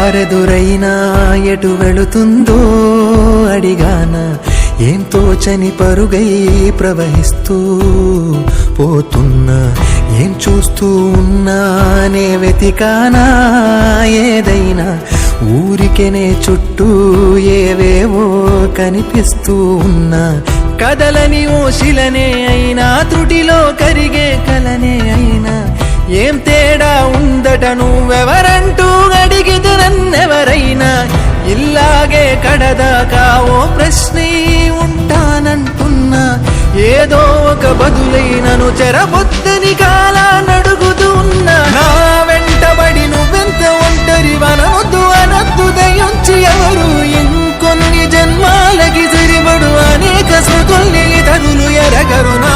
దారెదురైనా ఎటు వెళుతుందో అడిగాన ఏం తోచని పరుగై ప్రవహిస్తూ పోతున్నా ఏం చూస్తూ ఉన్నానే వెతికానా ఏదైనా ఊరికెనే చుట్టూ ఏవేవో కనిపిస్తూ ఉన్నా కదలని ఓశిలనే అయినా త్రుటిలో కరిగే కలనే అయినా ఏం తేడా ఉందట నువ్వెవరంటూ అడిగితే నన్నెవరైనా ఇల్లాగే కడదాకా ఓ ప్రశ్నే ఉంటానంటున్నా ఏదో ఒక బదులైనను చెరబొద్దని కాలానడుగుతూ ఉన్నా నా వెంటబడి నువ్వెంత ఒంటరి వనవద్దు అనద్దు దయించి ఎవరు ఇంకొన్ని జన్మాలకి సరిపడు అనేక స్మృతుల్ని తగులు ఎరగరు నా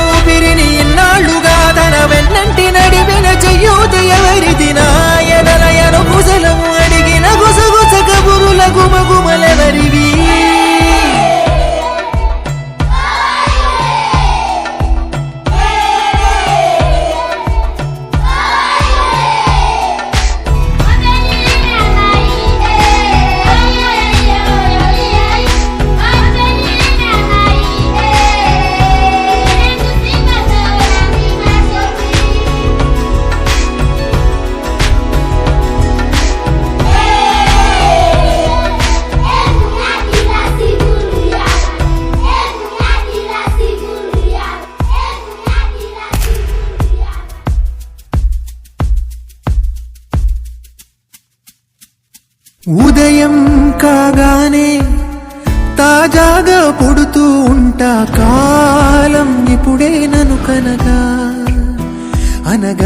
ఊపిరిని ఇన్నాళ్లుగా తన వెన్నంటి నడిపిన చెయ్యూత ఎవరిది నా ఎదలయను కుశలము అడిగిన గుసగుస కబురుల గుమగుమలెవరివి ఉదయం కాగానే తాజాగా పుడుతూ ఉంటా కాలం ఇప్పుడే నన్ను కనగా అనగా